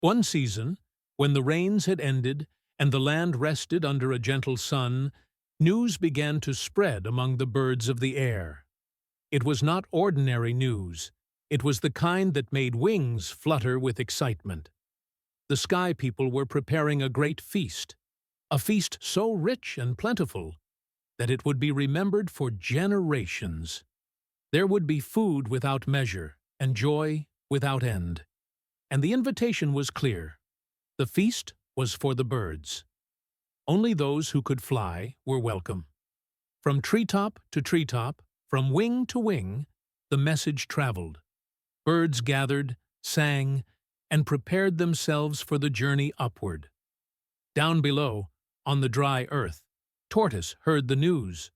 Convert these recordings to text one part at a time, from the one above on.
One season, when the rains had ended and the land rested under a gentle sun, news began to spread among the birds of the air. It was not ordinary news. It was the kind that made wings flutter with excitement. The sky people were preparing a feast so rich and plentiful that it would be remembered for generations. There would be food without measure and joy without end. And the invitation was clear. The feast was for the birds. Only those who could fly were welcome. From treetop to treetop, from wing to wing, the message traveled. Birds gathered, sang, and prepared themselves for the journey upward. Down below, on the dry earth, Tortoise heard the news.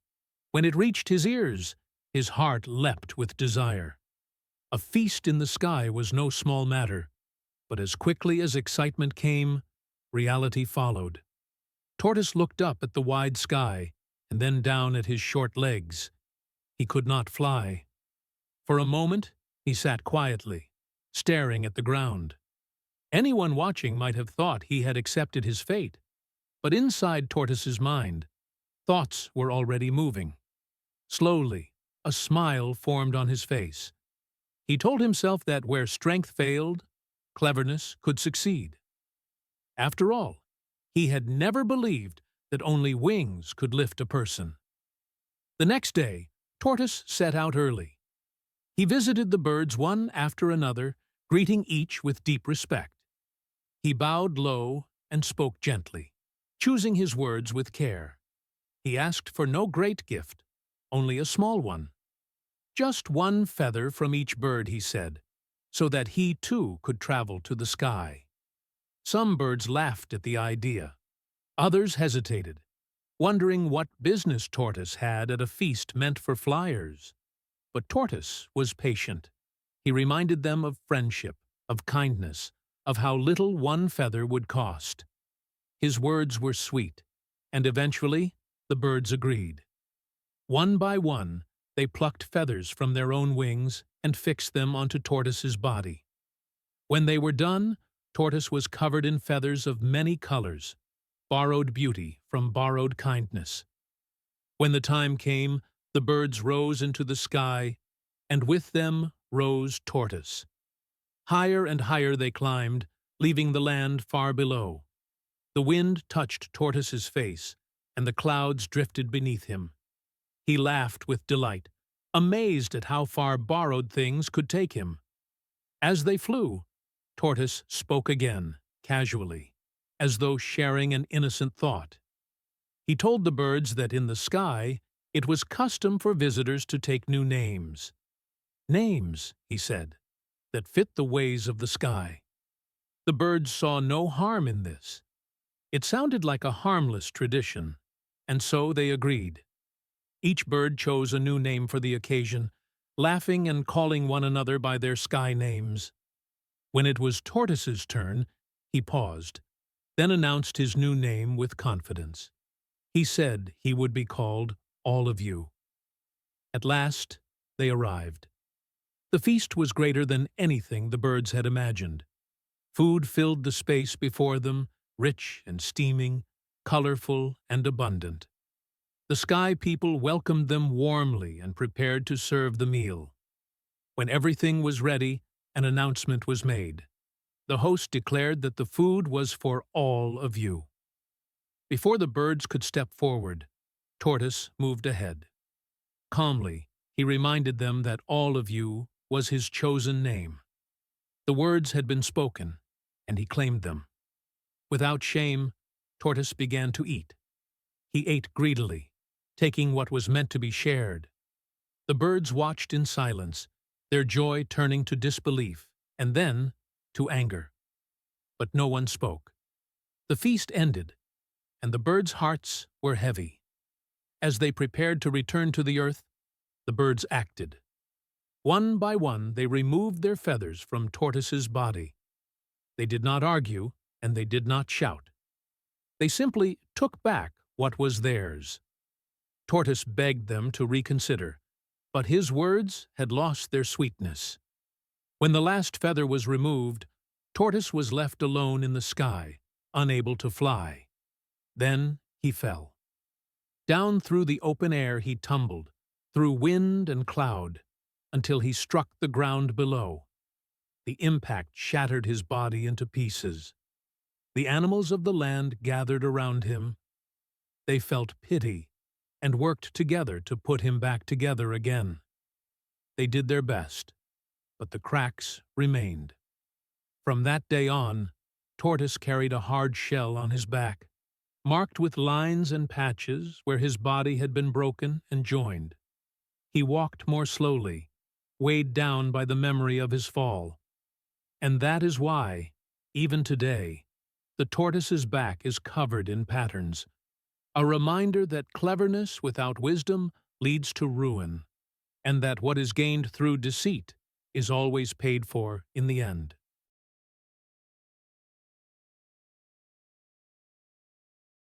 When it reached his ears, his heart leapt with desire. A feast in the sky was no small matter, but as quickly as excitement came, reality followed. Tortoise looked up at the wide sky and then down at his short legs. He could not fly. For a moment, he sat quietly, staring at the ground. Anyone watching might have thought he had accepted his fate, but inside Tortoise's mind, thoughts were already moving. Slowly, a smile formed on his face. He told himself that where strength failed, cleverness could succeed. After all, he had never believed that only wings could lift a person. The next day, Tortoise set out early. He visited the birds one after another, greeting each with deep respect. He bowed low and spoke gently, choosing his words with care. He asked for no great gift, only a small one. Just one feather from each bird, he said, so that he too could travel to the sky. Some birds laughed at the idea. Others hesitated, wondering what business Tortoise had at a feast meant for flyers. But Tortoise was patient. He reminded them of friendship, of kindness, of how little one feather would cost. His words were sweet, and eventually the birds agreed. One by one, they plucked feathers from their own wings and fixed them onto Tortoise's body. When they were done, Tortoise was covered in feathers of many colors, borrowed beauty from borrowed kindness. When the time came, the birds rose into the sky, and with them rose Tortoise. Higher and higher they climbed, leaving the land far below. The wind touched Tortoise's face, and the clouds drifted beneath him. He laughed with delight, amazed at how far borrowed things could take him. As they flew, Tortoise spoke again, casually, as though sharing an innocent thought. He told the birds that in the sky it was custom for visitors to take new names. Names, he said, that fit the ways of the sky. The birds saw no harm in this. It sounded like a harmless tradition, and so they agreed. Each bird chose a new name for the occasion, laughing and calling one another by their sky names. When it was Tortoise's turn, he paused, then announced his new name with confidence. He said he would be called All of You. At last, they arrived. The feast was greater than anything the birds had imagined. Food filled the space before them, rich and steaming, colorful and abundant. The sky people welcomed them warmly and prepared to serve the meal. When everything was ready, an announcement was made. The host declared that the food was for all of you. Before the birds could step forward, Tortoise moved ahead. Calmly, he reminded them that all of you was his chosen name. The words had been spoken, and he claimed them. Without shame, Tortoise began to eat. He ate greedily, taking what was meant to be shared. The birds watched in silence, their joy turning to disbelief, and then to anger. But no one spoke. The feast ended, and the birds' hearts were heavy. As they prepared to return to the earth, the birds acted. One by one, they removed their feathers from Tortoise's body. They did not argue, and they did not shout. They simply took back what was theirs. Tortoise begged them to reconsider, but his words had lost their sweetness. When the last feather was removed, Tortoise was left alone in the sky, unable to fly. Then he fell. Down through the open air he tumbled, through wind and cloud, until he struck the ground below. The impact shattered his body into pieces. The animals of the land gathered around him. They felt pity and worked together to put him back together again. They did their best, but the cracks remained. From that day on, Tortoise carried a hard shell on his back, marked with lines and patches where his body had been broken and joined. He walked more slowly, weighed down by the memory of his fall. And that is why, even today, the tortoise's back is covered in patterns, a reminder that cleverness without wisdom leads to ruin, and that what is gained through deceit is always paid for in the end.